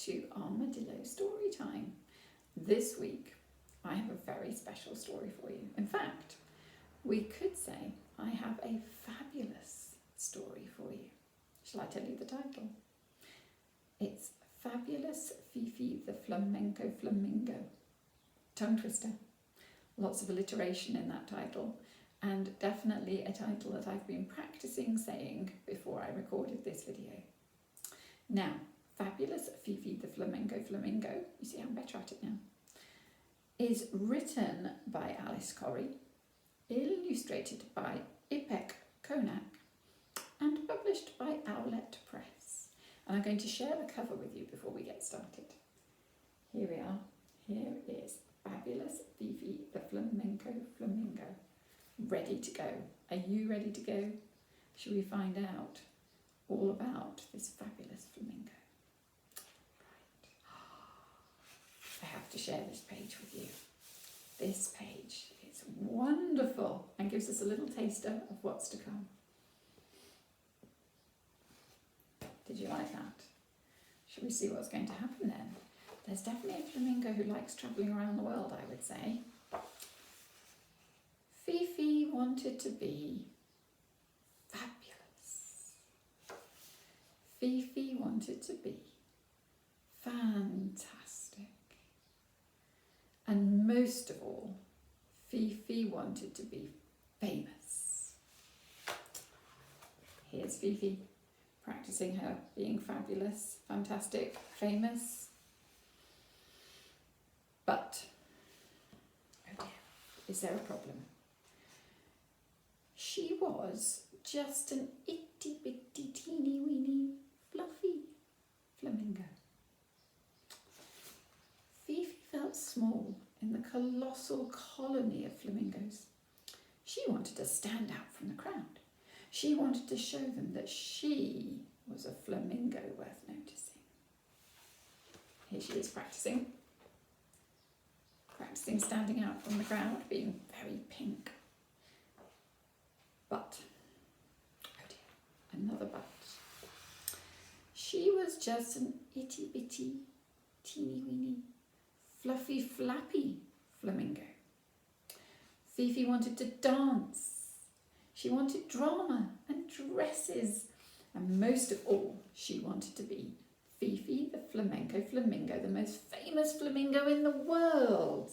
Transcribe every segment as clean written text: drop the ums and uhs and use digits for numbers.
to Armadillo Storytime. This week I have a very special story for you. In fact, we could say I have a fabulous story for you. Shall I tell you the title? It's Fabulous Fifi the Flamenco Flamingo. Tongue twister. Lots of alliteration in that title, and definitely a title that I've been practicing saying before I recorded this video. Now, Fabulous Fifi the Flamenco Flamingo, you see I'm better at it now, is written by Alice Corrie, illustrated by Ipek Konak, and published by Owlet Press. And I'm going to share the cover with you before we get started. Here we are. Here is Fabulous Fifi the Flamenco Flamingo. Ready to go. Are you ready to go? Shall we find out all about this fabulous flamingo? Right. I have to share this page with you. This page is wonderful and gives us a little taster of what's to come. Did you like that? Shall we see what's going to happen then? There's definitely a flamingo who likes travelling around the world, I would say. Fifi wanted to be fabulous. Fifi wanted to be fantastic. And most of all, Fifi wanted to be famous. Here's Fifi practicing her being fabulous, fantastic, famous. But, oh dear, is there a problem? She was just an itty bitty teeny weeny fluffy flamingo. Fifi felt small in the colossal colony of flamingos. She wanted to stand out from the crowd. She wanted to show them that she was a flamingo worth noticing. Here she is practicing standing out from the crowd, being very pink. But, oh dear, another but. She was just an itty bitty, teeny weeny, fluffy flappy flamingo. Fifi wanted to dance. She wanted drama and dresses. And most of all, she wanted to be Fifi the Flamenco Flamingo, the most famous flamingo in the world.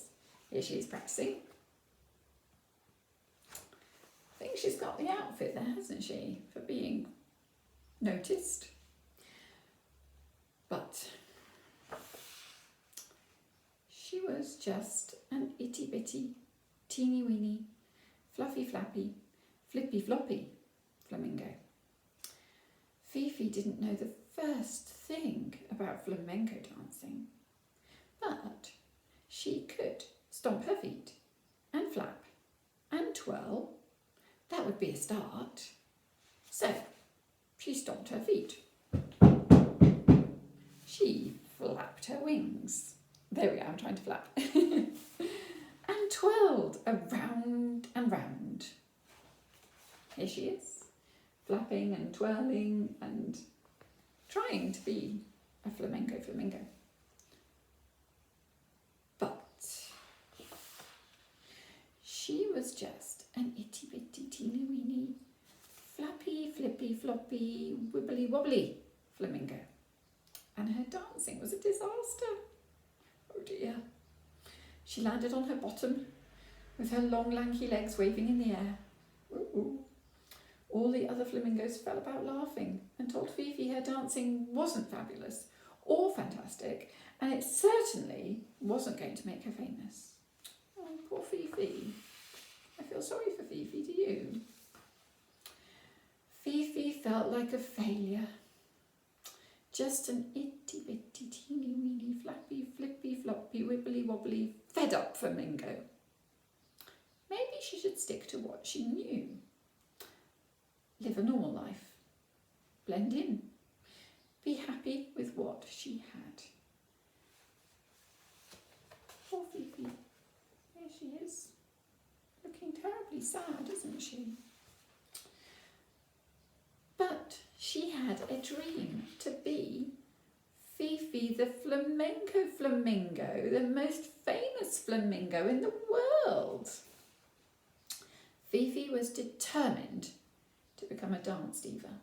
Here she is practicing. I think she's got the outfit there, hasn't she, for being noticed. But she was just an itty bitty, teeny weeny, fluffy flappy, flippy floppy flamingo. Fifi didn't know the first thing about flamenco dancing, but she could stomp her feet and flap and twirl. That would be a start. So she stomped her feet. She flapped her wings. There we are, I'm trying to flap. And twirled around and round. Here she is, flapping and twirling and trying to be a flamenco flamingo. But she was just an itty bitty teeny weeny flappy flippy floppy wibbly wobbly flamingo. And her dancing was a disaster. Oh dear. She landed on her bottom with her long lanky legs waving in the air. Ooh. All the other flamingos fell about laughing and told Fifi her dancing wasn't fabulous or fantastic, and it certainly wasn't going to make her famous. Oh, poor Fifi. I feel sorry for Fifi, do you? Fifi felt like a failure. Just an itty bitty teeny weeny flappy flippy floppy wibbly wobbly fed up flamingo. Maybe she should stick to what she knew. Live a normal life. Blend in. Be happy with what she had. Poor Fifi. There she is. Looking terribly sad, isn't she? But she had a dream to be Fifi the Flamenco Flamingo, the most famous flamingo in the world. Fifi was determined to become a dance diva.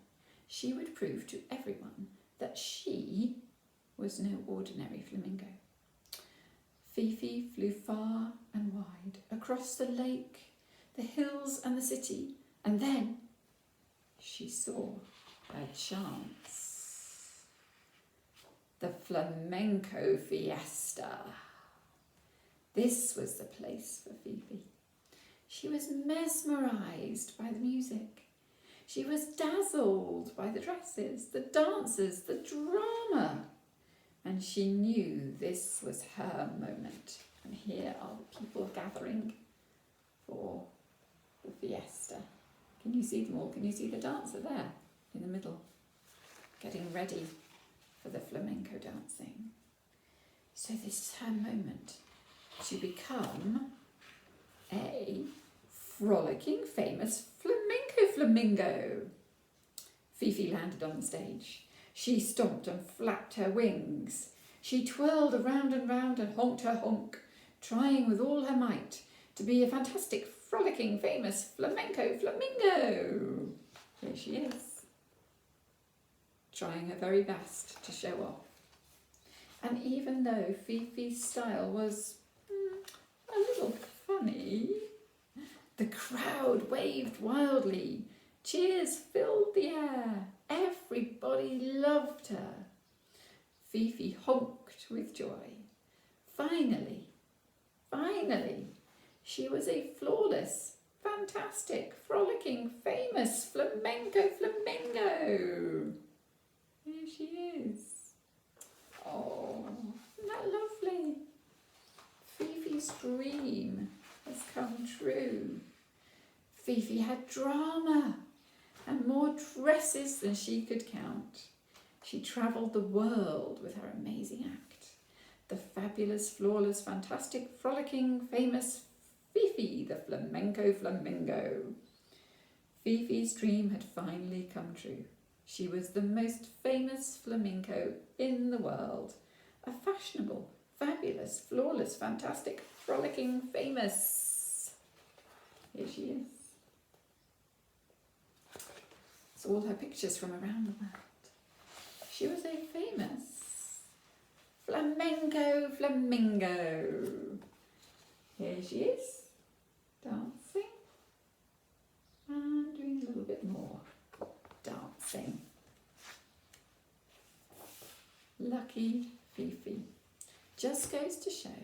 She would prove to everyone that she was no ordinary flamingo. Fifi flew far and wide, across the lake, the hills and the city, and then she saw her chance. The Flamenco Fiesta. This was the place for Fifi. She was mesmerised by the music. She was dazzled by the dresses, the dancers, the drama. And she knew this was her moment. And here are the people gathering for the fiesta. Can you see them all? Can you see the dancer there in the middle, getting ready for the flamenco dancing? So this is her moment to become a frolicking, famous flamenco flamingo. Fifi landed on the stage. She stomped and flapped her wings. She twirled around and round and honked her honk, trying with all her might to be a fantastic, frolicking, famous flamenco flamingo. Here she is, trying her very best to show off. And even though Fifi's style was a little funny, the crowd waved wildly. Cheers filled the air. Everybody loved her. Fifi honked with joy. Finally, she was a flawless, fantastic, frolicking, famous flamenco flamingo. Here she is. Oh, isn't that lovely? Fifi's dream has come true. Fifi had drama and more dresses than she could count. She travelled the world with her amazing act. The fabulous, flawless, fantastic, frolicking, famous Fifi the Flamenco Flamingo. Fifi's dream had finally come true. She was the most famous flamenco in the world. A fashionable, fabulous, flawless, fantastic, frolicking, famous. Here she is. It's all her pictures from around the world. She was a famous flamenco flamingo. Here she is, dancing and doing a little bit more dancing. Lucky Fifi. Just goes to show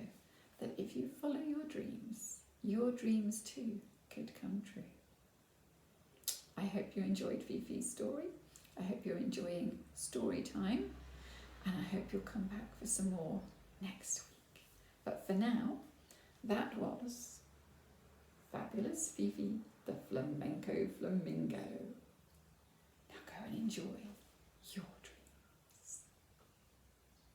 that if you follow your dreams too could come true. I hope you enjoyed Fifi's story. I hope you're enjoying story time, and I hope you'll come back for some more next week. But for now, that was fabulous Fifi the Flamenco Flamingo. Now go and enjoy your